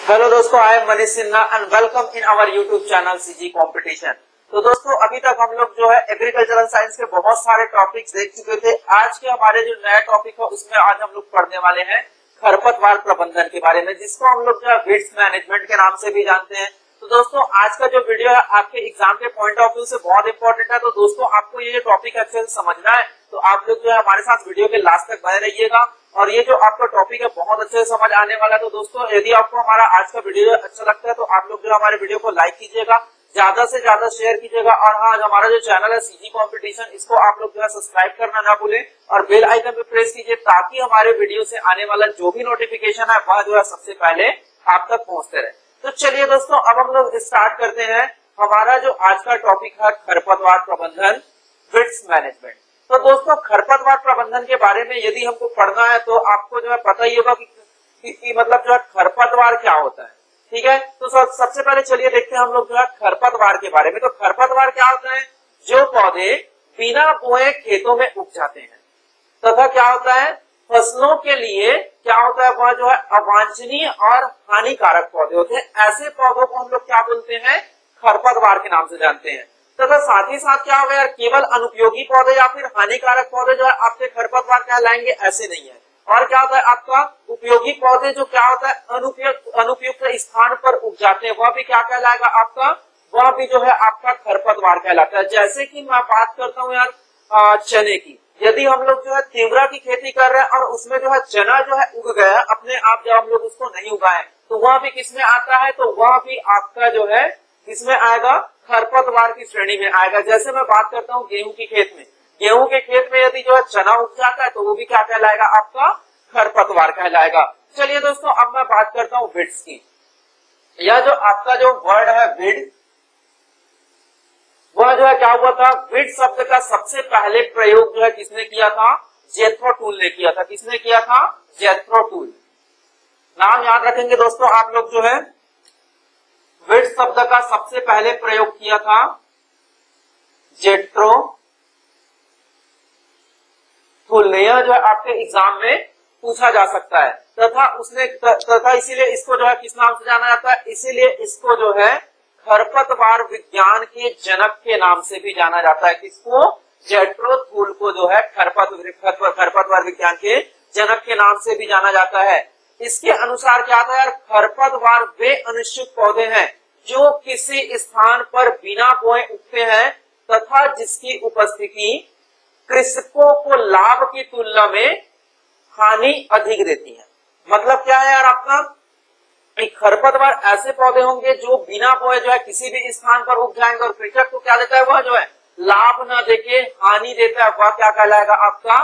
Hello दोस्तों, I am Manish Sinha and welcome in our YouTube channel CG competition. तो दोस्तों, अभी तक हम लोग जो है एग्रीकल्चरल साइंस के बहुत सारे टॉपिक्स देख चुके थे। आज के हमारे जो नया टॉपिक है उसमें आज हम लोग पढ़ने वाले हैं खरपतवार प्रबंधन के बारे में, जिसको हम लोग जो है वीड्स मैनेजमेंट के नाम से भी जानते हैं। तो दोस्तों, आज का जो वीडियो है आपके एग्जाम के पॉइंट ऑफ व्यू से बहुत इंपॉर्टेंट है। तो दोस्तों, आपको ये टॉपिक अच्छे से समझना है तो आप लोग जो है हमारे साथ वीडियो के लास्ट तक बने रहिएगा और ये जो आपका टॉपिक है बहुत अच्छे से समझ आने वाला है। तो दोस्तों, यदि आपको हमारा आज का वीडियो अच्छा लगता है तो आप लोग जो हमारे वीडियो को लाइक कीजिएगा, ज्यादा से ज्यादा शेयर कीजिएगा और हाँ, हमारा जो चैनल है सीजी कंपटीशन, इसको आप लोग जो है सब्सक्राइब करना ना भूलें और बेल आइकन पे प्रेस कीजिए ताकि हमारे वीडियो से आने वाला जो भी नोटिफिकेशन है वह जो है सबसे पहले आप तक पहुंचते रहे। तो चलिए दोस्तों, अब हम लोग स्टार्ट करते हैं। हमारा जो आज का टॉपिक है खरपतवार प्रबंधन, वीड्स मैनेजमेंट। तो दोस्तों, खरपतवार प्रबंधन के बारे में यदि हमको पढ़ना है तो आपको जो है पता ही होगा कि मतलब जो है खरपतवार क्या होता है। ठीक है, तो सबसे पहले चलिए देखते हैं हम लोग जो है खरपतवार के बारे में। तो खरपतवार क्या होता है? जो पौधे बिना बोए खेतों में उग जाते हैं तथा क्या होता है, फसलों के लिए क्या होता है, वह जो है अवांछनीय और हानिकारक पौधे होते हैं। ऐसे पौधों को हम लोग क्या बोलते हैं? खरपतवार के नाम से जानते हैं। तथा साथ ही साथ क्या होगा यार, केवल अनुपयोगी पौधे या फिर हानिकारक पौधे जो है आपके खरपतवार कहलाएंगे, ऐसे नहीं है। और क्या होता है, आपका उपयोगी पौधे जो क्या होता है अनुपयुक्त स्थान पर उग जाते हैं, वह भी क्या कहलाएगा आपका? वह भी जो है आपका खरपतवार कहलाता है। जैसे कि मैं बात करता हूँ यार चने की, यदि हम लोग जो है तीवरा की खेती कर रहे हैं और उसमें जो है चना जो है उग गया अपने आप, जब हम लोग उसको नहीं उगाए तो वह भी किसमें आता है? तो वह भी आपका जो है किसमें आएगा? खरपतवार की श्रेणी में आएगा। जैसे मैं बात करता हूँ गेहूं की खेत में, गेहूं के खेत में यदि जो है चना उग जाता है तो वो भी क्या कहलाएगा? आपका खरपतवार कहलाएगा। चलिए दोस्तों, अब मैं बात करता हूँ वीड्स की। यह जो आपका जो वर्ड है वीड, वह जो है क्या हुआ था? वीड शब्द का सबसे पहले प्रयोग जो है किसने किया था? जेथ्रो टूल ने किया था। किसने किया था? Jethro tool. नाम याद रखेंगे दोस्तों आप लोग, जो है वीड शब्द का सबसे पहले प्रयोग किया था जेथ्रो टूल ने। यह जो है आपके एग्जाम में पूछा जा सकता है तथा इसीलिए इसको जो है किस नाम से जाना जाता है? इसीलिए इसको जो है खरपतवार विज्ञान के जनक के नाम से भी जाना जाता है। किसको? जेथ्रो टूल को जो है खरपतवार विज्ञान के जनक के नाम से भी जाना जाता है। इसके अनुसार क्या था यार, खरपतवार वे अनिश्चित पौधे हैं जो किसी स्थान पर बिना बोए उगते हैं तथा जिसकी उपस्थिति कृषकों को लाभ की तुलना में हानि अधिक देती है। मतलब क्या है यार, आपका खरपतवार ऐसे पौधे होंगे जो बिना बोए जो है किसी भी स्थान पर उग जाएंगे और कृषक को क्या देता है? वह जो है लाभ न देके हानि देता है। वह क्या कहलाएगा आपका?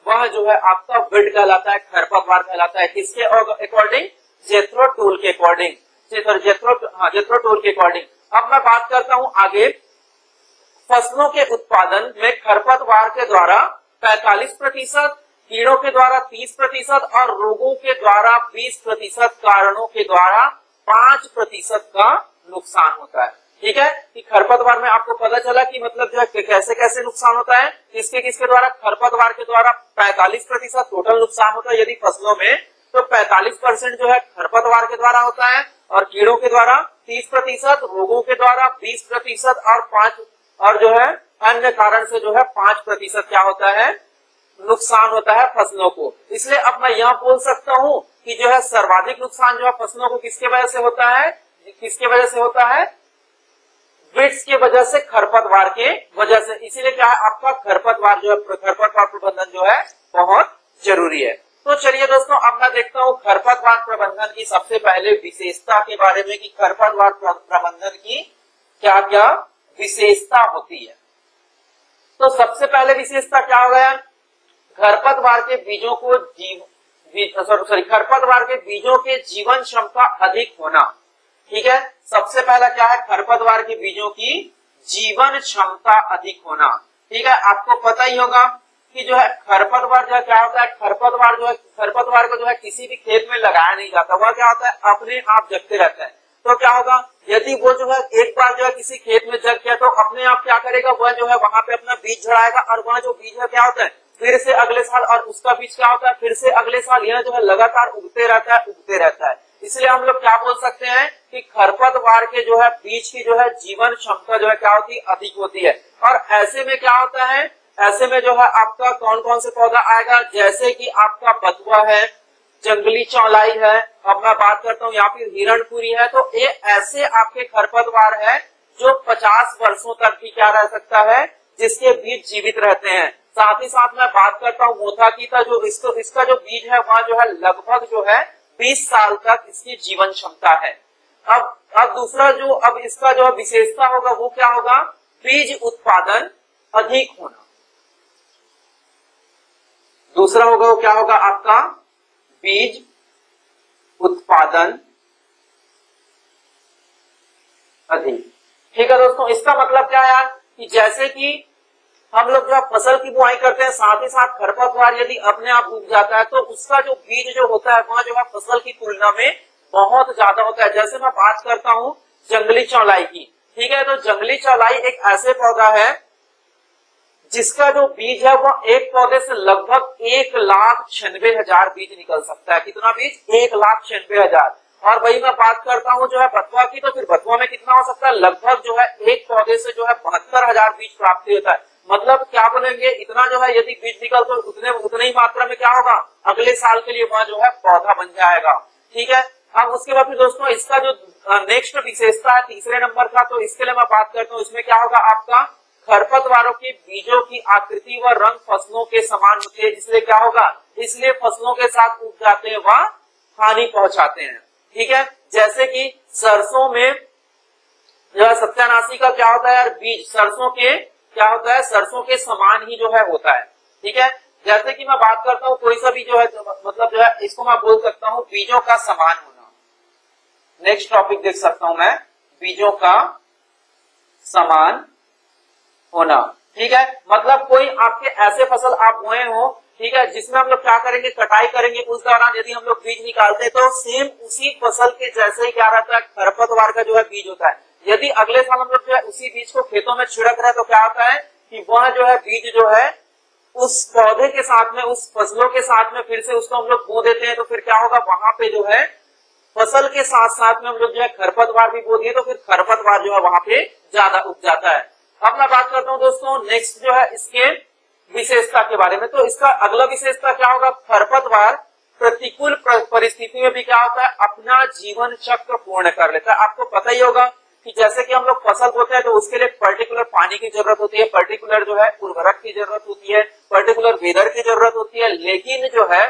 वह जो है आपका वीड कहलाता है, खरपतवार कहलाता है। किसके अकॉर्डिंग? जेथ्रो टूल के अकॉर्डिंग। जेथ्रो टूल के अकॉर्डिंग। अब मैं बात करता हूं आगे। फसलों के उत्पादन में खरपतवार के द्वारा 45%, कीड़ों के द्वारा 30% और रोगों के द्वारा 20%, कारणों के द्वारा 5% का नुकसान होता है। ठीक है, कि खरपतवार में आपको पता चला कि मतलब जो है कैसे कैसे नुकसान होता है। किसके द्वारा? खरपतवार के द्वारा 45% टोटल नुकसान होता है यदि फसलों में, तो 45% जो है खरपतवार के द्वारा होता है और कीड़ों के द्वारा 30%, रोगों के द्वारा 20% और जो है अन्य कारण से जो है 5% क्या होता है? नुकसान होता है फसलों को। इसलिए अब मैं यह बोल सकता हूं कि जो है सर्वाधिक नुकसान जो है फसलों को किसके वजह से होता है? किसके वजह से होता है? वीड्स के वजह से, खरपतवार के वजह से। इसीलिए क्या है, आपका खरपतवार जो है, खरपतवार प्रबंधन जो है बहुत जरूरी है। तो चलिए दोस्तों, अब मैं देखता हूँ खरपतवार प्रबंधन की सबसे पहले विशेषता के बारे में कि खरपतवार प्रबंधन की क्या क्या विशेषता होती है। तो सबसे पहले विशेषता क्या हो गया? खरपतवार के बीजों को खरपतवार के बीजों के जीवन क्षमता अधिक होना। ठीक है, सबसे पहला क्या है? खरपतवार के बीजों की जीवन क्षमता अधिक होना। ठीक है, आपको पता ही होगा कि जो है खरपतवार जो है क्या होता है? खरपतवार को जो है किसी भी खेत में लगाया नहीं जाता। वह क्या होता है? अपने आप जगते रहता है। तो क्या होगा, यदि वो जो है एक बार जो है किसी खेत में जग गया तो अपने आप क्या करेगा? वह जो है वहां पे अपना बीज झड़ाएगा और वह जो बीज है क्या होता है? फिर से अगले साल, और उसका बीज क्या होता है? फिर से अगले साल। यह जो है लगातार उगते रहता है। इसलिए हम लोग क्या बोल सकते हैं कि खरपतवार के जो है बीज की जो है जीवन क्षमता जो है क्या होती है, अधिक होती है। और ऐसे में क्या होता है, ऐसे में जो है आपका कौन कौन से पौधा आएगा, जैसे कि आपका बथुआ है, जंगली चौलाई है, अब मैं बात करता हूँ, या फिर हिरणपुरी है। तो ये ऐसे आपके खरपतवार है जो 50 वर्षों तक भी क्या रह सकता है, जिसके बीज जीवित रहते हैं। साथ ही साथ मैं बात करता हूँ मोथा की, जो इसका जो बीज है वह जो है लगभग जो है 20 साल तक इसकी जीवन क्षमता है। अब दूसरा जो अब इसका जो विशेषता होगा वो क्या होगा, बीज उत्पादन अधिक होना। दूसरा होगा वो क्या होगा आपका बीज उत्पादन अधिक। ठीक है दोस्तों, इसका मतलब क्या है कि जैसे कि हम लोग जो फसल की बुआई करते हैं, साथ ही साथ खरपतवार यदि अपने आप उग जाता है तो उसका जो बीज जो होता है वह जो है फसल की तुलना में बहुत ज्यादा होता है। जैसे मैं बात करता हूँ जंगली चौलाई की, ठीक है, तो जंगली चौलाई एक ऐसे पौधा है जिसका जो बीज है वह एक पौधे से लगभग 1,96,000 बीज निकल सकता है। कितना बीज, 1,96,000। और वही मैं बात करता हूँ जो है बथुआ की, तो फिर बथुआ में कितना हो सकता है, लगभग जो है एक पौधे से जो है 72,000 बीज प्राप्त होता है। मतलब क्या बोलेंगे, इतना जो है यदि बीज निकल तो उतने ही मात्रा में क्या होगा, अगले साल के लिए वह जो है पौधा बन जाएगा। ठीक है, अब उसके बाद फिर दोस्तों इसका जो नेक्स्ट विशेषता है तीसरे नंबर का, तो इसके लिए मैं बात करता हूँ, इसमें क्या होगा आपका खरपतवारों के बीजों की आकृति व रंग फसलों के समान होते हैं। इसलिए क्या होगा, इसलिए फसलों के साथ उग जाते हैं, वह हानि पहुंचाते हैं। ठीक है, जैसे कि सरसों में जो है सत्यानाशी का क्या होता है यार, बीज सरसों के क्या होता है, सरसों के समान ही जो है होता है। ठीक है, जैसे कि मैं बात करता हूँ कोई सा भी जो है मतलब जो है इसको मैं बोल सकता हूँ बीजों का समान होना। नेक्स्ट टॉपिक देख सकता हूं मैं, बीजों का समान होना। ठीक है, मतलब कोई आपके ऐसे फसल आप बोए हो, ठीक है, जिसमें हम लोग क्या करेंगे, कटाई करेंगे, उस दौरान यदि हम लोग बीज निकालते हैं तो सेम उसी फसल के जैसे ही क्या रहता है, खरपतवार का जो है बीज होता है। यदि अगले साल हम लोग जो है उसी बीज को खेतों में छिड़क रहे हैं तो क्या होता है कि वह जो है बीज जो है उस पौधे के साथ में, उस फसलों के साथ में फिर से उसको हम लोग बो देते हैं, तो फिर क्या होगा, वहां पे जो है फसल के साथ साथ में हम लोग जो है खरपतवार भी बो दिए, तो फिर खरपतवार जो है वहां पे ज्यादा उग जाता है। अब मैं बात करता हूं दोस्तों नेक्स्ट जो है इसके विशेषता के बारे में। तो इसका अगला विशेषता क्या होगा, खरपतवार प्रतिकूल परिस्थिति में भी क्या होता है, अपना जीवन चक्र पूर्ण कर लेता है। आपको पता ही होगा कि जैसे कि हम लोग फसल बोते हैं तो उसके लिए पर्टिकुलर पानी की जरूरत होती है, पर्टिकुलर जो है उर्वरक की जरूरत होती है, पर्टिकुलर वेदर की जरूरत होती है। लेकिन जो है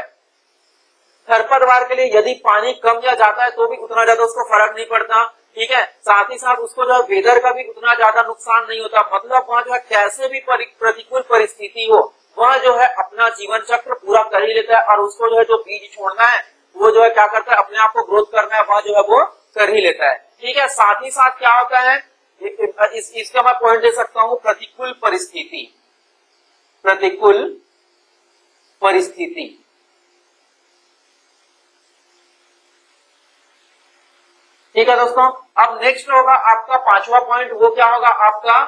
खरपतवार के लिए यदि पानी कम या ज्यादा है तो भी उतना ज्यादा उसको फर्क नहीं पड़ता। ठीक है, साथ ही साथ उसको जो वेदर का भी उतना ज्यादा नुकसान नहीं होता। मतलब वहाँ जो है कैसे भी प्रतिकूल परिस्थिति हो, वह जो है अपना जीवन चक्र पूरा कर ही लेता है, और उसको जो है जो बीज छोड़ना है वो जो है क्या करता है, अपने आप को ग्रोथ करना है, वह जो है वो कर ही लेता है। ठीक है, साथ ही साथ क्या होता है, इसका मैं पॉइंट दे सकता हूँ, प्रतिकूल परिस्थिति, प्रतिकूल परिस्थिति। ठीक है दोस्तों, अब नेक्स्ट होगा आपका पांचवा पॉइंट, वो क्या होगा आपका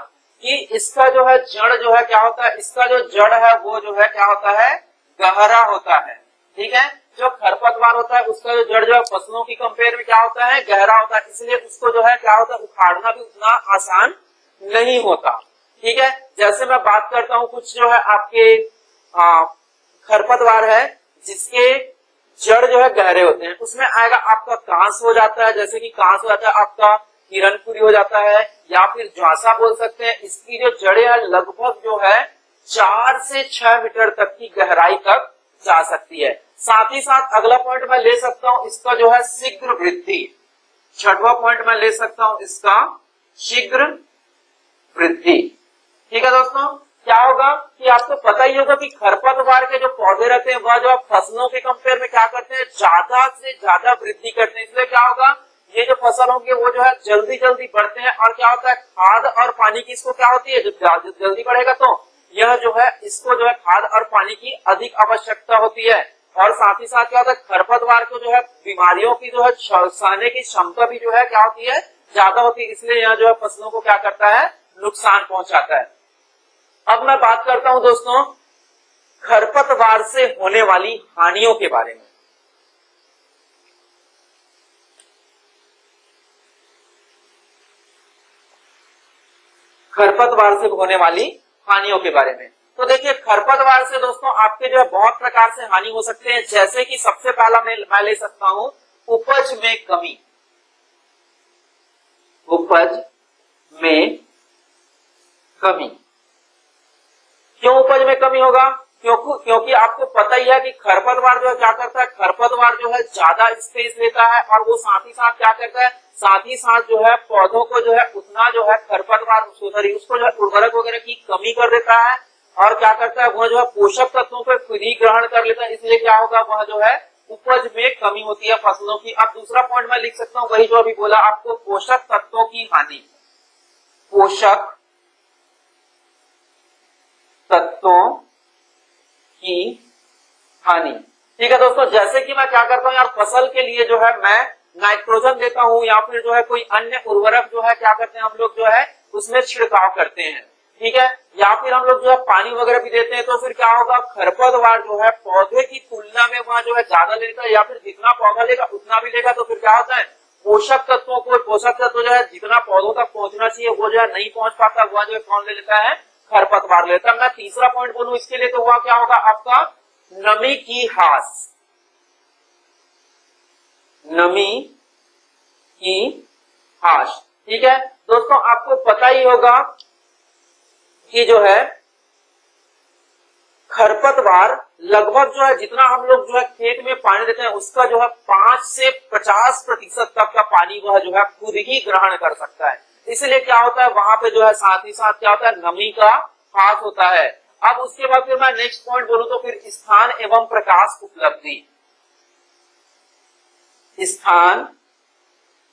कि इसका जो है जड़ जो है क्या होता है, इसका जो जड़ है वो जो है क्या होता है, गहरा होता है। ठीक है, जो खरपतवार होता है उसका जो जड़ जो है फसलों की कंपेयर में क्या होता है, गहरा होता है, इसलिए उसको जो है क्या होता है, उखाड़ना भी उतना आसान नहीं होता। ठीक है, जैसे मैं बात करता हूँ कुछ जो है आपके खरपतवार है जिसके जड़ जो है गहरे होते हैं, उसमें आएगा आपका कांस हो जाता है, जैसे कि कांस हो जाता है आपका हिरणपुरी हो जाता है, या फिर ज्वासा बोल सकते हैं। इसकी जो जड़ें है लगभग जो है 4 से 6 मीटर तक की गहराई तक जा सकती है। साथ ही साथ अगला पॉइंट मैं ले सकता हूं इसका जो है शीघ्र वृद्धि। छठवां पॉइंट मैं ले सकता हूं इसका शीघ्र वृद्धि। ठीक है दोस्तों, क्या होगा कि आपको पता ही होगा कि खरपतवार के जो पौधे रहते हैं वह जो फसलों के कंपेयर में क्या करते हैं, ज्यादा से ज्यादा वृद्धि करते हैं। इसलिए क्या होगा, ये जो फसल होंगे वो जो है जल्दी जल्दी बढ़ते हैं, और क्या होता है, खाद और पानी की इसको क्या होती है, जब जल्दी बढ़ेगा तो यह जो है इसको जो है खाद और पानी की अधिक आवश्यकता होती है। और साथ ही साथ क्या होता है, खरपतवार को जो है बीमारियों की जो है सहने की क्षमता भी जो है क्या होती है, ज्यादा होती है, इसलिए यह जो है फसलों को क्या करता है, नुकसान पहुंचाता है। अब मैं बात करता हूं दोस्तों खरपतवार से होने वाली हानियों के बारे में। खरपतवार से होने वाली हानियों के बारे में। तो देखिए खरपतवार से दोस्तों आपके जो है बहुत प्रकार से हानि हो सकते हैं, जैसे कि सबसे पहला मैं ले सकता हूं उपज में कमी। उपज में कमी, क्यों उपज में कमी होगा? क्योंकि आपको पता ही है कि खरपतवार जो है क्या करता है, खरपतवार जो है ज्यादा स्पेस लेता है और वो साथ ही साथ क्या करता है, साथ ही साथ जो है पौधों को जो है उतना जो है खरपतवार उसको जो है उर्वरक वगैरह की कमी कर देता है और क्या करता है वह जो है पोषक तत्वों को खुद ही ग्रहण कर लेता है, इसलिए क्या होगा वह जो है उपज में कमी होती है फसलों की। अब दूसरा पॉइंट मैं लिख सकता हूं वही जो अभी बोला आपको, पोषक तत्वों की हानि। पोषक तत्वों की हानि, ठीक है दोस्तों। जैसे कि मैं क्या करता हूं यार, फसल के लिए जो है मैं नाइट्रोजन देता हूं या फिर जो है कोई अन्य उर्वरक जो है क्या करते हैं हम लोग जो है उसमें छिड़काव करते हैं, ठीक है, या फिर हम लोग जो है पानी वगैरह भी देते हैं, तो फिर क्या होगा खरपतवार जो है पौधे की तुलना में वहां जो है ज्यादा लेता है या फिर जितना पौधा लेगा उतना भी लेगा, तो फिर क्या होता है पोषक तत्व जो है जितना पौधों तक पहुंचना चाहिए वो जो है नहीं पहुंच पाता, वह जो है कौन ले लेता है, खरपतवार लेता है। मैं तीसरा पॉइंट बोलूं इसके लिए तो वह क्या होगा आपका नमी की ह्रास। नमी की ह्रास, ठीक है दोस्तों। आपको पता ही होगा कि जो है खरपतवार लगभग जो है जितना हम लोग जो है खेत में पानी देते हैं उसका जो है 5 से 50% तक का पानी वह जो है खुद ही ग्रहण कर सकता है, इसलिए क्या होता है वहां पे जो है साथ ही साथ क्या होता है नमी का ह्रास होता है। अब उसके बाद फिर मैं नेक्स्ट पॉइंट बोलूं तो फिर स्थान एवं प्रकाश उपलब्धि। स्थान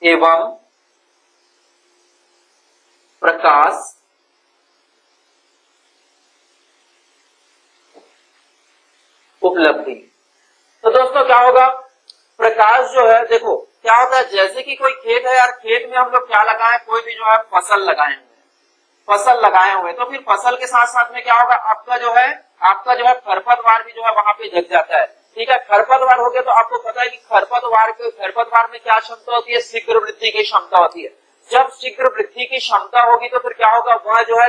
एवं प्रकाश उपलब्धि। तो दोस्तों क्या होगा, प्रकाश जो है देखो क्या होता है, जैसे कि कोई खेत है यार, खेत में हम लोग क्या लगाए, कोई भी जो है फसल लगाए हुए, तो फिर फसल के साथ साथ में क्या होगा आपका जो है खरपतवार भी जो है वहां पे जग जाता है, ठीक है। खरपतवार हो गया तो आपको पता है कि खरपतवार में क्या क्षमता होती है, शीघ्र वृद्धि की क्षमता होती है। जब शीघ्र वृद्धि की क्षमता होगी तो फिर क्या होगा वह जो है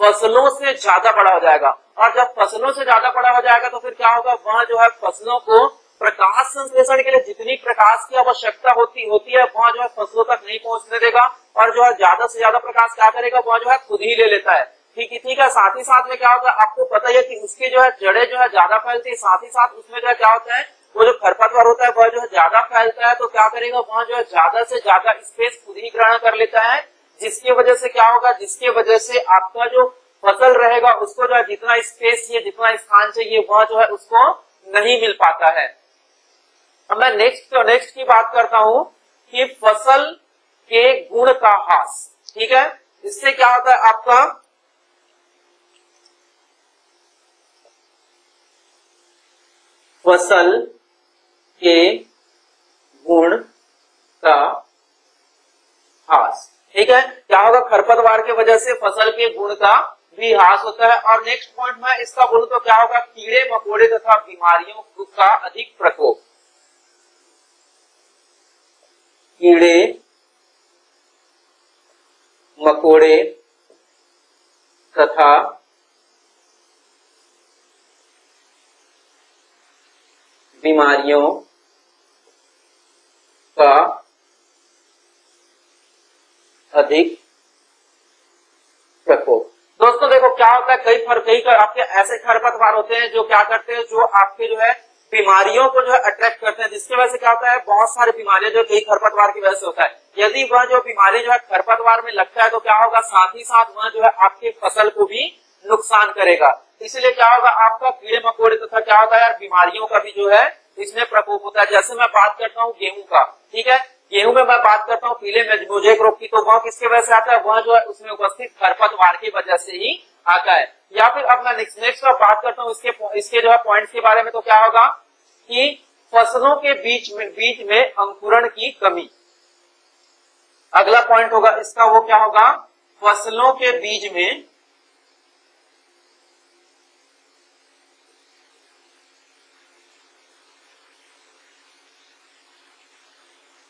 फसलों से ज्यादा बड़ा हो जाएगा, और जब फसलों से ज्यादा बड़ा हो जाएगा तो फिर क्या होगा वह जो है फसलों को प्रकाश संश्लेषण के लिए जितनी प्रकाश की आवश्यकता होती है वह जो है फसलों तक नहीं पहुंचने देगा, और जो है ज्यादा से ज्यादा प्रकाश क्या करेगा वह जो है खुद ही ले लेता है, ठीक है। साथ ही साथ में क्या होगा आपको पता है कि उसकी जो है जड़ें जो है ज्यादा फैलती है, साथ ही साथ उसमें जो है क्या होता है वो जो खरपतवार होता है वह जो है ज्यादा फैलता है, तो क्या करेगा वह जो है ज्यादा से ज्यादा स्पेस खुद ही ग्रहण कर लेता है, जिसकी वजह से क्या होगा, जिसकी वजह से आपका जो फसल रहेगा उसको जो है जितना स्पेस चाहिए, जितना स्थान चाहिए वह जो है उसको नहीं मिल पाता है। अब मैं नेक्स्ट की बात करता हूं कि फसल के गुण का ह्रास, ठीक है। इससे क्या होता है आपका फसल के गुण का ह्रास, ठीक है। क्या होगा खरपतवार की वजह से फसल के गुण का भी ह्रास होता है। और नेक्स्ट पॉइंट में इसका बोलूं तो क्या होगा कीड़े मकोड़े तथा बीमारियों का अधिक प्रकोप। कीड़े मकोड़े तथा बीमारियों का अधिक प्रकोप। दोस्तों देखो क्या होता है कई आपके ऐसे खरपतवार होते हैं जो क्या करते हैं, जो आपके जो है बीमारियों को जो है अट्रैक्ट करते हैं, जिसकी वजह से क्या होता है बहुत सारी बीमारियां जो कई खरपतवार की वजह से होता है। यदि वह जो बीमारी जो है खरपतवार में लगता है तो क्या होगा साथ ही साथ वह जो है आपके फसल को भी नुकसान करेगा, इसलिए क्या होगा आपका कीड़े मकोड़े तथा क्या होता है यार बीमारियों का भी जो है इसमें प्रकोप होता है। जैसे मैं बात करता हूँ गेहूं का, ठीक है, गेहूं में मैं बात करता हूँ पीले मोजेक रोग की, तो वह किसके वजह से आता है, वह जो है उसमें उपस्थित खरपतवार की वजह से ही आता है। या फिर अब मैं नेक्स्ट बात करता हूँ इसके जो है पॉइंट्स के बारे में, तो क्या होगा कि फसलों के बीच में अंकुरण की कमी। अगला पॉइंट होगा इसका वो क्या होगा, फसलों के बीज में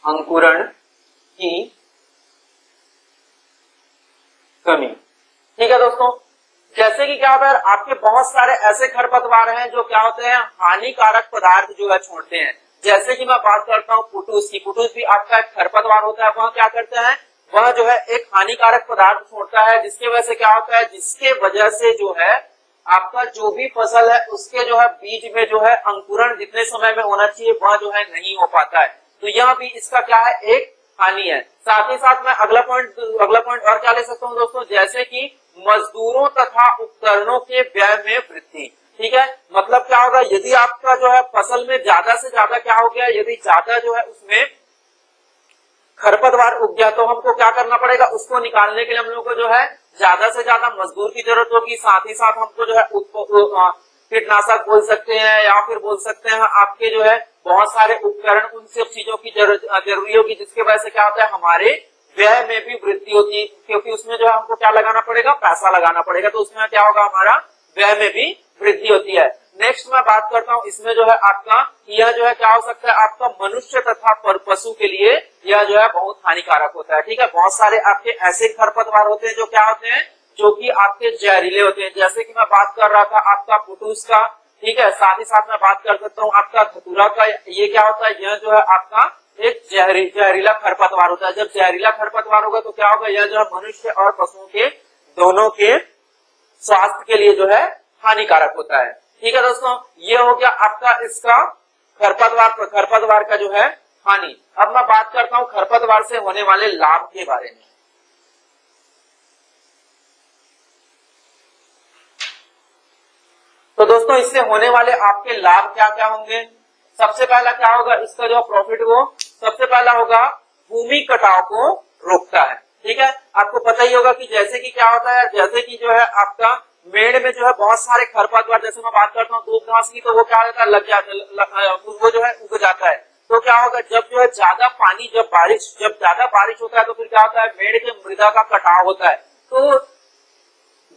अंकुरण की कमी, ठीक है दोस्तों, जैसे कि क्या होता है आपके बहुत सारे ऐसे खरपतवार हैं जो क्या होते हैं हानिकारक पदार्थ जो है छोड़ते हैं। जैसे कि मैं बात करता हूँ पुटूस की, पुटूस भी आपका एक खरपतवार होता है। वह क्या करता है, वह जो है एक हानिकारक पदार्थ छोड़ता है, जिसके वजह से क्या होता है, जिसके वजह से जो है आपका जो भी फसल है उसके जो है बीज में जो है अंकुरण जितने समय में होना चाहिए वह जो है नहीं हो पाता है। तो यह भी इसका क्या है, एक हानि है। साथ ही साथ मैं अगला पॉइंट और क्या ले सकता हूँ दोस्तों, जैसे कि मजदूरों तथा उपकरणों के व्यय में वृद्धि। ठीक है, मतलब क्या होगा, यदि आपका जो है फसल में ज्यादा से ज्यादा क्या हो गया, यदि ज्यादा जो है उसमें खरपतवार उग गया तो हमको क्या करना पड़ेगा, उसको निकालने के लिए हम लोग को जो है ज्यादा से ज्यादा मजदूर की जरूरत होगी। साथ ही साथ हमको जो है कीटनाशक बोल सकते हैं या फिर बोल सकते हैं आपके जो है बहुत सारे उपकरण, उन सब चीजों की जरूरी होगी, जिसके वजह से क्या होता है हमारे व्यय में भी वृद्धि होती है, क्योंकि उसमें जो है हमको क्या लगाना पड़ेगा, पैसा लगाना पड़ेगा। तो उसमें क्या होगा, हमारा व्यय में भी वृद्धि होती है। नेक्स्ट मैं बात करता हूँ, इसमें जो है आपका यह जो है क्या हो सकता है, आपका मनुष्य तथा पशु के लिए यह जो है बहुत हानिकारक होता है। ठीक है, बहुत सारे आपके ऐसे खरपतवार होते हैं जो क्या होते हैं, जो कि आपके जहरीले होते हैं। जैसे कि मैं बात कर रहा था आपका पुटूस का, ठीक है, साथ ही साथ मैं बात कर सकता हूँ आपका धतूरा का। ये क्या होता है, यह जो है आपका एक जहरीला खरपतवार होता है। जब जहरीला खरपतवार होगा तो क्या होगा, यह जो है मनुष्य और पशुओं के दोनों के स्वास्थ्य के लिए जो है हानिकारक होता है। ठीक है दोस्तों, ये हो गया आपका इसका खरपतवार का जो है हानि। अब मैं बात करता हूं खरपतवार से होने वाले लाभ के बारे में। तो दोस्तों इससे होने वाले आपके लाभ क्या क्या होंगे। सबसे पहला क्या होगा, इसका जो प्रॉफिट वो सबसे पहला होगा भूमि कटाव को रोकता है। ठीक है, आपको पता ही होगा कि जैसे कि क्या होता है, जैसे कि जो है आपका मेड़ में जो है बहुत सारे खरपतवार, जैसे मैं बात करता हूँ दूब घास की, तो वो क्या होता है लग जाता है, वो जो है उग जाता है। तो क्या होगा, जब जो है ज्यादा पानी, जब ज्यादा बारिश होता है तो फिर क्या होता है, मेड़ के मृदा का कटाव होता है। तो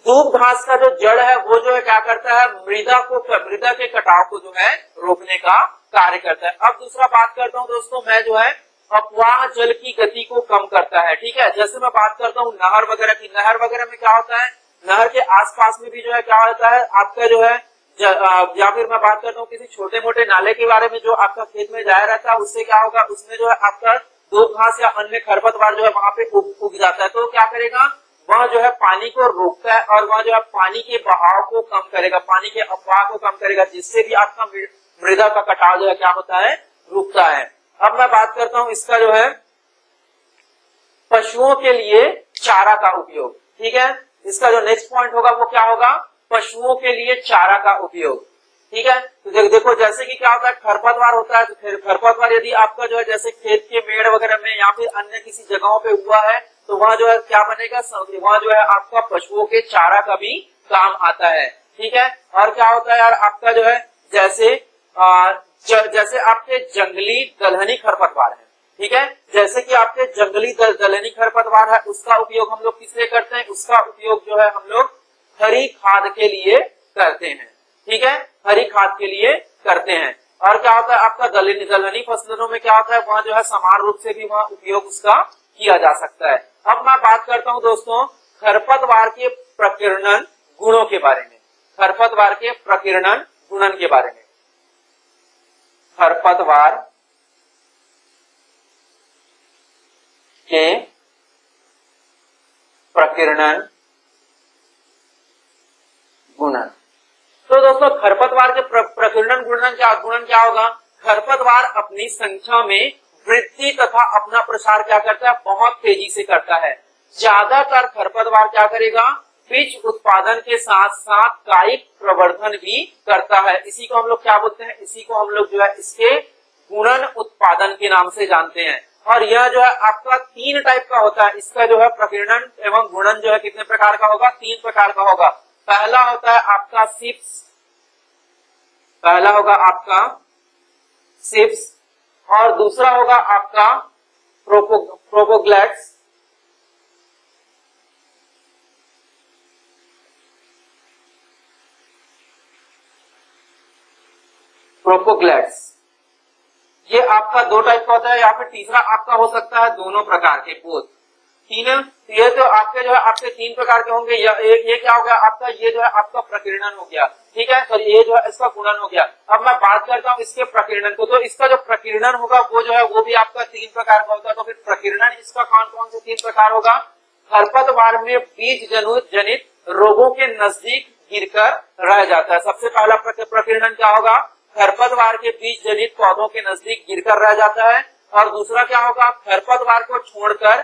दूब घास का जो जड़ है वो जो है क्या करता है, मृदा के कटाव को जो है रोकने का कार्य करता है। अब दूसरा बात करता हूँ दोस्तों मैं, जो है अपवाह जल की गति को कम करता है। ठीक है, जैसे मैं बात करता हूँ नहर वगैरह की, नहर वगैरह में क्या होता है, नहर के आसपास में भी जो है क्या होता है आपका जो है या फिर मैं बात करता हूँ किसी छोटे मोटे नाले के बारे में जो आपका खेत में जाया रहता है, उससे क्या होगा, उसमें जो है आपका दूब घास या अन्य खरपतवार जो है वहां पे उग जाता है। तो क्या करेगा, वह जो है पानी को रोकता है और वह जो है पानी के बहाव को कम करेगा, पानी के अफवाह को कम करेगा, जिससे भी आपका मृदा का कटाव जो है क्या होता है, रुकता है। अब मैं बात करता हूँ इसका जो है पशुओं के लिए चारा का उपयोग। ठीक है, इसका जो नेक्स्ट पॉइंट होगा वो क्या होगा, पशुओं के लिए चारा का उपयोग। ठीक है, तो देखो जैसे कि क्या होता है, खरपतवार होता है, तो खरपतवार यदि आपका जो है जैसे खेत के मेड़ वगैरह में या फिर अन्य किसी जगहों पे हुआ है तो वहां जो है क्या बनेगा, वहां जो है आपका पशुओं के चारा का भी काम आता है। ठीक है, और क्या होता है यार आपका जो है जैसे आपके जंगली दलहनी खरपतवार है। ठीक है, जैसे कि आपके जंगली दलहनी खरपतवार है, उसका उपयोग हम लोग किस लिए करते हैं, उसका उपयोग जो है हम लोग हरी खाद के लिए करते हैं। ठीक है, हरी खाद के लिए करते हैं। और क्या होता है आपका दलहनी फसलों में क्या होता है, वहां जो है समान रूप से भी वहां उपयोग उसका किया जा सकता है। अब मैं बात करता हूं दोस्तों खरपतवार के प्रकीर्णन गुणों के बारे में, खरपतवार के प्रकीर्णन गुणन के बारे में। खरपतवार के प्रकीर्णन गुणन। तो दोस्तों खरपतवार के प्रकीर्णन गुणन क्या होगा, खरपतवार अपनी संख्या में वृद्धि तथा अपना प्रसार क्या करता है, बहुत तेजी से करता है। ज्यादातर खरपतवार क्या करेगा, बीज उत्पादन के साथ साथ कायिक प्रवर्धन भी करता है। इसी को हम लोग क्या बोलते हैं, इसी को हम लोग जो है इसके गुणन उत्पादन के नाम से जानते हैं। और यह जो है आपका 3 टाइप का होता है, इसका जो है प्रकीर्णन एवं गुणन जो है कितने प्रकार का होगा, 3 प्रकार का होगा। पहला होता है आपका सिप्स, पहला होगा आपका सिप्स, और दूसरा होगा आपका प्रोपोग्लैट्स, प्रोपोग्लैट्स। ये आपका 2 टाइप का होता है, या फिर तीसरा आपका हो सकता है दोनों प्रकार के बोथ। तीन, ये तो आपके जो है आपके तीन प्रकार के होंगे। ये क्या हो गया आपका, ये जो है आपका प्रकीर्णन हो गया, ठीक है, सॉरी ये जो है इसका गुणन हो गया। अब मैं बात करता हूँ इसके प्रकीर्णन को, तो इसका जो प्रकीर्णन होगा वो जो है वो भी आपका तीन प्रकार का होगा। तो फिर प्रकीर्णन इसका कौन कौन से तीन प्रकार होगा? खरपतवार में बीज जनित रोगों के नजदीक गिरकर रह जाता है। सबसे पहला प्रकीर्णन क्या होगा? खरपतवार के बीज जनित पौधों के नजदीक गिरकर रह जाता है। और दूसरा क्या होगा? खरपतवार को छोड़कर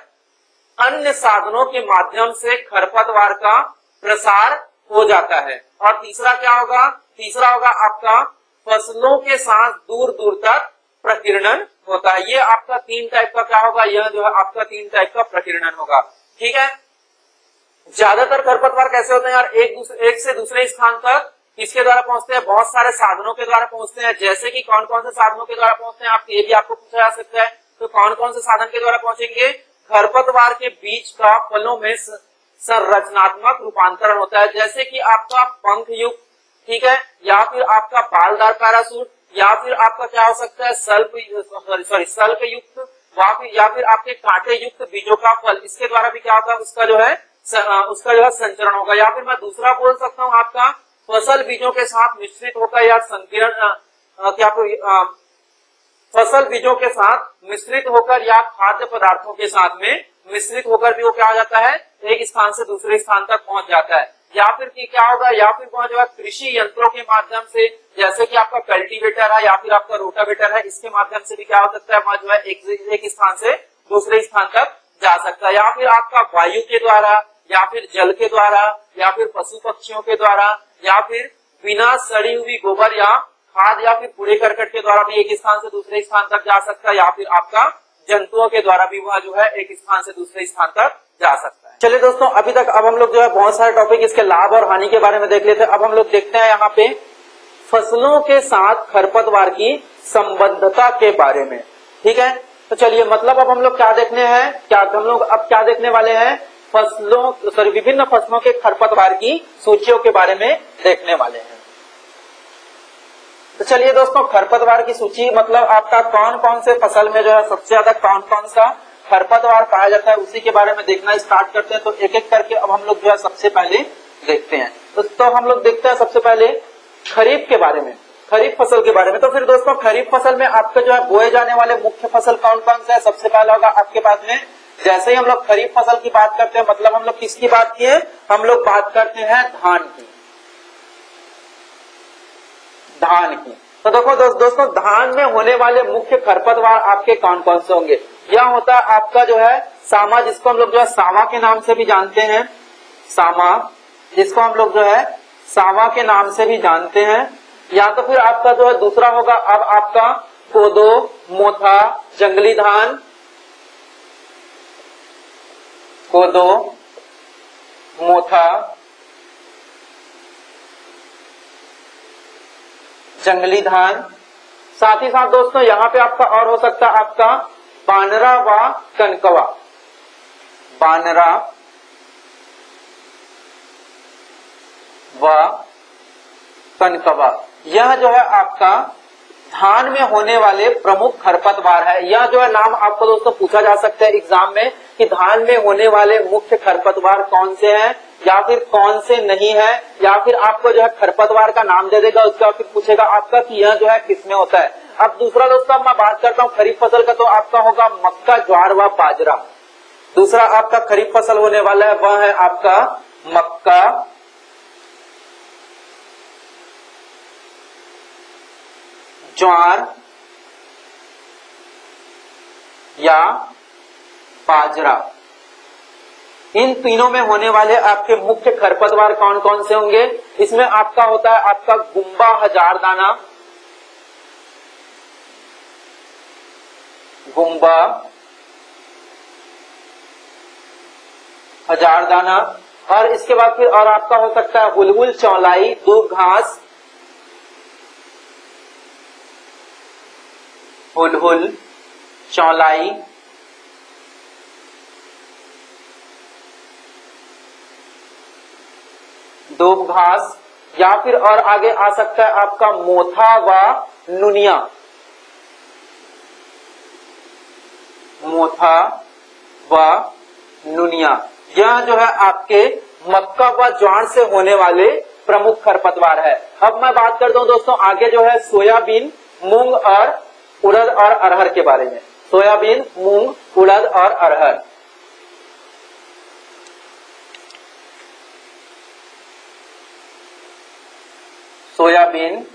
अन्य साधनों के माध्यम से खरपतवार का प्रसार हो जाता है। और तीसरा क्या होगा? तीसरा होगा आपका फसलों के साथ दूर दूर तक प्रकीर्णन होता है। ये आपका तीन टाइप का क्या होगा? यह जो है आपका तीन टाइप का प्रकीर्णन होगा, ठीक है। ज्यादातर खरपतवार कैसे होते हैं यार? एक से दूसरे स्थान तक किसके द्वारा पहुंचते हैं? बहुत सारे साधनों के द्वारा पहुंचते हैं। जैसे कि कौन कौन से साधनों के द्वारा पहुंचते हैं, ये भी आपको पूछा जा सकता है। तो कौन कौन से साधन के द्वारा पहुंचेंगे? खरपतवार के बीज का फलों में संरचनात्मक रूपांतरण होता है, जैसे कि आपका पंख युक्त, ठीक है, या फिर आपका बालदार पैरासूट, या फिर आपका क्या हो सकता है सल्क युक्त, या फिर आपके कांटे युक्त बीजों का फल। इसके द्वारा भी क्या होता है? उसका जो है संचरण होगा। या फिर मैं दूसरा बोल सकता हूँ आपका फसल बीजों के साथ मिश्रित होकर या संकीर्ण फसल बीजों के साथ मिश्रित होकर या खाद्य पदार्थों के साथ में मिश्रित होकर भी वो क्या हो जाता है? एक स्थान से दूसरे स्थान तक पहुंच जाता है। या फिर क्या होगा? या फिर वह जो है कृषि यंत्रों के माध्यम से, जैसे कि आपका कल्टीवेटर है या फिर आपका रोटावेटर है, इसके माध्यम से भी क्या हो सकता है? वह जो है एक स्थान से दूसरे स्थान तक जा सकता है। या फिर आपका वायु के द्वारा, या फिर जल के द्वारा, या फिर पशु पक्षियों के द्वारा, या फिर बिना सड़ी हुई गोबर या खाद या फिर कूड़े करकट के द्वारा भी एक स्थान से दूसरे स्थान तक जा सकता है। या फिर आपका जंतुओं के द्वारा भी वह जो है एक स्थान से दूसरे स्थान तक जा सकता है। चलिए दोस्तों, अभी तक अब हम लोग जो है बहुत सारे टॉपिक इसके लाभ और हानि के बारे में देख लेते हैं। अब हम लोग देखते हैं यहाँ पे फसलों के साथ खरपतवार की संबद्धता के बारे में, ठीक है। तो चलिए, मतलब अब हम लोग क्या देखने हैं, हम लोग अब क्या देखने वाले हैं? विभिन्न फसलों के खरपतवार की सूचियों के बारे में देखने वाले हैं। तो चलिए दोस्तों, खरपतवार की सूची मतलब आपका कौन कौन से फसल में जो है सबसे ज्यादा कौन कौन सा खरपतवार पाया जाता है, उसी के बारे में देखना स्टार्ट करते हैं। तो एक एक करके अब हम लोग जो है सबसे पहले देखते हैं। तो हम लोग देखते हैं सबसे पहले खरीफ के बारे में, खरीफ फसल के बारे में। तो फिर दोस्तों, खरीफ फसल में आपके जो है बोए जाने वाले मुख्य फसल कौन कौन सा है? सबसे पहला होगा आपके पास में, जैसे ही हम लोग खरीफ फसल की बात करते हैं, मतलब हम लोग किसकी बात किए? हम लोग बात करते हैं धान की, धान की। तो देखो दोस्तों, धान में होने वाले मुख्य खरपतवार आपके कौन कौन से होंगे? यह होता है आपका जो है सामा, जिसको हम लोग जो है सावा के नाम से भी जानते हैं, सामा, जिसको हम लोग जो है सावा के नाम से भी जानते हैं। या तो फिर आपका जो है दूसरा होगा अब आपका कोदो, मोथा, जंगली धान, कोदो, मोथा, जंगली धान। साथ ही साथ दोस्तों यहाँ पे आपका और हो सकता है आपका बानरा व कनकवा, बानरा व कनकवा। यह जो है आपका धान में होने वाले प्रमुख खरपतवार है। यह जो है नाम आपको दोस्तों पूछा जा सकता है एग्जाम में कि धान में होने वाले मुख्य खरपतवार कौन से हैं या फिर कौन से नहीं है, या फिर आपको जो है खरपतवार का नाम दे देगा, उसके बाद फिर पूछेगा आपका कि यह जो है किसमें होता है। अब दूसरा दोस्तों मैं बात करता हूँ खरीफ फसल का, तो आपका होगा मक्का, ज्वार व बाजरा। दूसरा आपका खरीफ फसल होने वाला है वह है आपका मक्का, ज्वार या बाजरा। इन तीनों में होने वाले आपके मुख्य खरपतवार कौन कौन से होंगे? इसमें आपका होता है आपका गुम्बा हजारदाना, गुम्बा हजारदाना, और इसके बाद फिर और आपका हो सकता है हुलहुल, चौलाई, दूब घास, हुलहुल, चौलाई, दूब घास, या फिर और आगे आ सकता है आपका मोथा व नुनिया, मोथा व नुनिया। यह जो है आपके मक्का व ज्वार से होने वाले प्रमुख खरपतवार है। अब मैं बात करता हूं दोस्तों आगे जो है सोयाबीन, मूंग और उड़द और अरहर के बारे में। सोयाबीन, मूंग, उड़द और अरहर। सोयाबीन,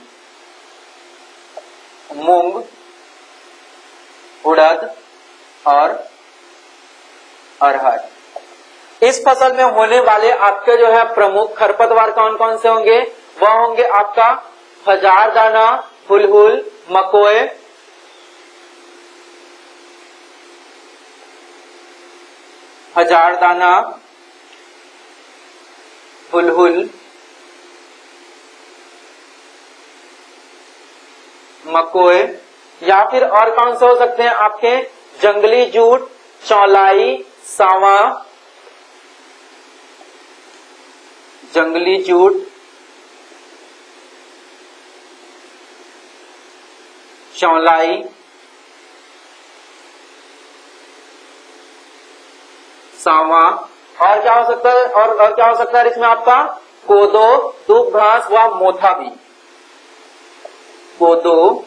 मूंग, उड़द और अरहर। इस फसल में होने वाले आपके जो है प्रमुख खरपतवार कौन कौन से होंगे? वह होंगे आपका हजारदाना, हुलहुल, मकोए, हजारदाना, हुलहुल, मकोए, या फिर और कौन से हो सकते हैं आपके? जंगली जूट, चौलाई, सांवा, जंगली जूट, चौलाई, सांवा, और क्या हो सकता है? और क्या हो सकता है इसमें आपका? कोदो, दूब घास व मोथा भी। कोदो,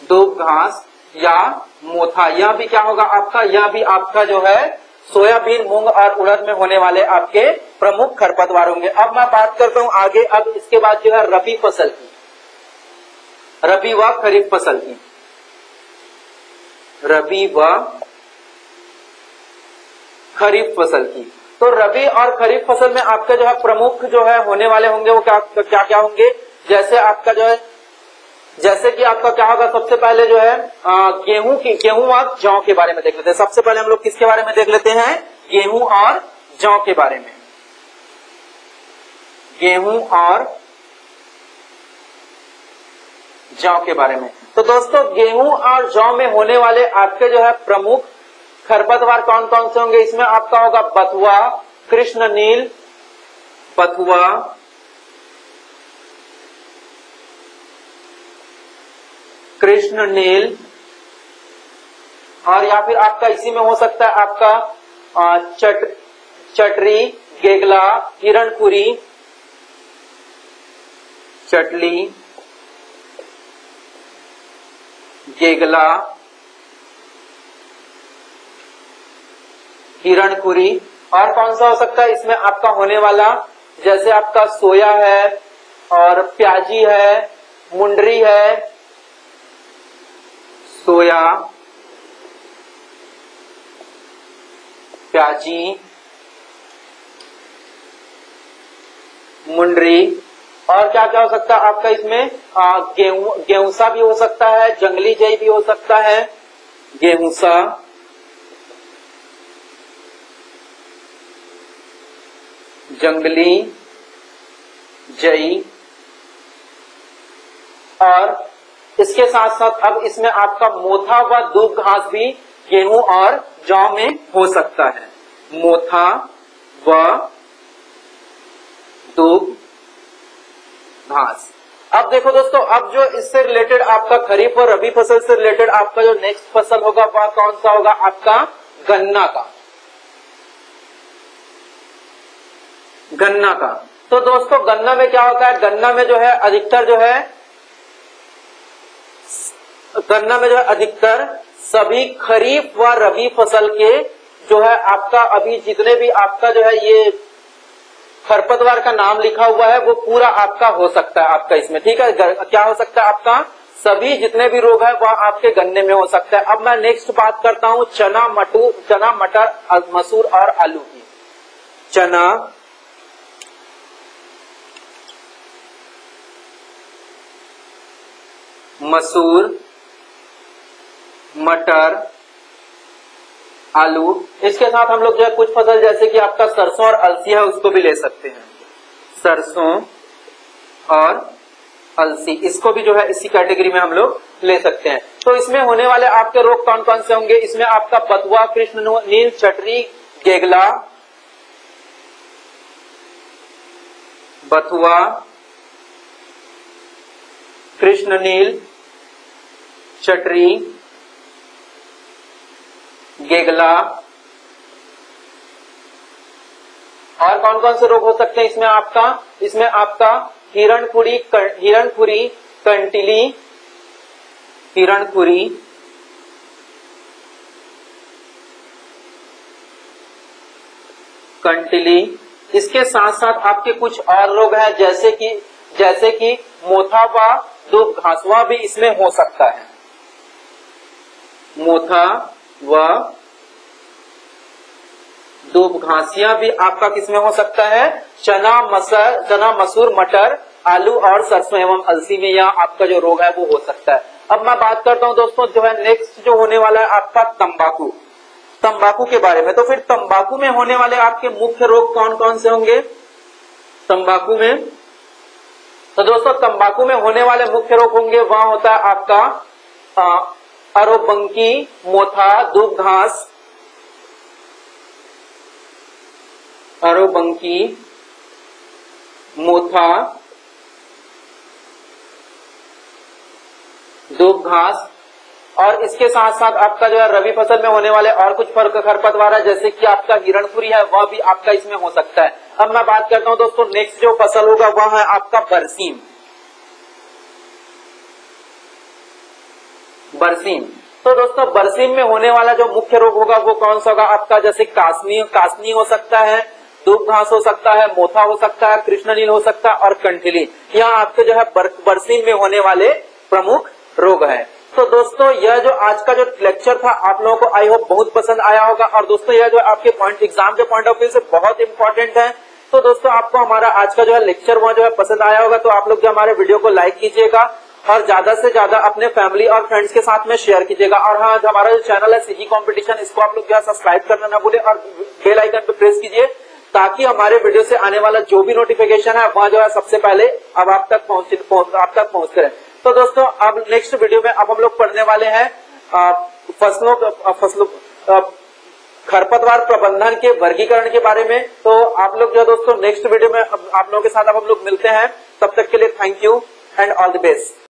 दूब घास या मोथा, यह भी क्या होगा आपका? यह भी आपका जो है सोयाबीन, मूंग और उड़द में होने वाले आपके प्रमुख खरपतवार होंगे। अब मैं बात करता हूं आगे, अब इसके बाद जो है रबी फसल की, रबी व खरीफ फसल की। रबी व खरीफ फसल की। तो रबी और खरीफ फसल में आपके जो है प्रमुख जो है होने वाले होंगे वो क्या क्या होंगे? जैसे आपका जो है, जैसे कि आपका क्या होगा? सबसे पहले जो है गेहूं और जौ के बारे में देख लेते हैं। सबसे पहले हम लोग किसके बारे में देख लेते हैं? गेहूं और जौ के बारे में। गेहूं और जौ के बारे में। तो दोस्तों गेहूं और जौ में होने वाले आपके जो है प्रमुख खरपतवार कौन कौन से होंगे? इसमें आपका होगा बथुआ, कृष्णनील, बथुआ, कृष्णनील, और या फिर आपका इसी में हो सकता है आपका चटरी, गेगला, हिरणपुरी, चटली, गेगला, हिरणपुरी, और कौन सा हो सकता है इसमें आपका होने वाला? जैसे आपका सोया है और प्याजी है, मुंडरी है, सोया, प्याजी, मुंडरी, और क्या क्या हो सकता है आपका इसमें? गेहूंसा भी हो सकता है, जंगली जई भी हो सकता है, गेहूंसा, जंगली जई, और इसके साथ साथ अब इसमें आपका मोथा व दूब घास भी गेहूं और जौ में हो सकता है। मोथा व दूब घास। अब देखो दोस्तों, अब जो इससे रिलेटेड आपका खरीफ और रबी फसल से रिलेटेड आपका जो नेक्स्ट फसल होगा वह कौन सा होगा? आपका गन्ना का। गन्ना का। तो दोस्तों गन्ना में क्या होता है? गन्ना में जो है अधिकतर जो है, गन्ना में जो है अधिकतर सभी खरीफ व रबी फसल के जो है आपका अभी जितने भी आपका जो है ये खरपतवार का नाम लिखा हुआ है वो पूरा आपका हो सकता है आपका इसमें। ठीक है, क्या हो सकता है आपका? सभी जितने भी रोग है वह आपके गन्ने में हो सकता है। अब मैं नेक्स्ट बात करता हूं चना, मटर, मसूर और आलू की। चना, मसूर, मटर, आलू, इसके साथ हम लोग जो है कुछ फसल जैसे कि आपका सरसों और अलसी है उसको भी ले सकते हैं। सरसों और अलसी, इसको भी जो है इसी कैटेगरी में हम लोग ले सकते हैं। तो इसमें होने वाले आपके रोग कौन कौन से होंगे? इसमें आपका बथुआ, कृष्णनील, चटरी, गेगला, बथुआ, कृष्णनील, चटरी, गेगला। और कौन कौन से रोग हो सकते हैं इसमें आपका हिरणखुरी कंटिली, हिरणखुरी कंटिली। इसके साथ साथ आपके कुछ और रोग हैं जैसे कि मोथा व दुबघासुआ भी इसमें हो सकता है। मोथा व दुबघासिया भी आपका किसमें हो सकता है? चना, मसूर, मटर, आलू और सरसों एवं अलसी में यह आपका जो रोग है वो हो सकता है। अब मैं बात करता हूं दोस्तों जो है नेक्स्ट जो होने वाला है आपका तंबाकू के बारे में। तो फिर तंबाकू में होने वाले आपके मुख्य रोग कौन कौन से होंगे तंबाकू में? तो दोस्तों तंबाकू में होने वाले मुख्य रोग होंगे, वह होता है आपका अरोबंकी, मोथा, दुबघास, अरोबंकी, मोथा, दुबघास। और इसके साथ साथ आपका जो है रबी फसल में होने वाले और कुछ खरपतवार है जैसे कि आपका हिरणखुरी है, वह भी आपका इसमें हो सकता है। अब मैं बात करता हूं दोस्तों नेक्स्ट जो फसल होगा वह है आपका बरसीम। तो दोस्तों बरसीम में होने वाला जो मुख्य रोग होगा वो कौन सा होगा आपका? जैसे कासनी हो सकता है, दुबघास हो सकता है, मोथा हो सकता है, कृष्णनील हो सकता है और कंटिली। यह आपके जो है बरसीम में होने वाले प्रमुख रोग है। तो दोस्तों यह जो आज का जो लेक्चर था आप लोगों को आई होप बहुत पसंद आया होगा। और दोस्तों यह जो आपके एग्जाम के पॉइंट ऑफ व्यू से बहुत इंपॉर्टेंट है। तो दोस्तों आपको हमारा आज का जो है लेक्चर वह जो है पसंद आया होगा तो आप लोग जो हमारे वीडियो को लाइक कीजिएगा और ज्यादा से ज्यादा अपने फैमिली और फ्रेंड्स के साथ में शेयर कीजिएगा। और हाँ, हमारा जो चैनल है सीजी कंपटीशन, इसको आप लोग जो है सब्सक्राइब करना ना भूले और बेल आइकन पे प्रेस कीजिए ताकि हमारे वीडियो से आने वाला जो भी नोटिफिकेशन है वह जो है सबसे पहले अब आप तक पहुंच करे। तो दोस्तों अब नेक्स्ट वीडियो में अब हम लोग पढ़ने वाले हैं फसलों खरपतवार प्रबंधन के वर्गीकरण के बारे में। तो आप लोग जो दोस्तों नेक्स्ट वीडियो में आप लोगों के साथ अब हम लोग मिलते हैं। तब तक के लिए thank you and all the best.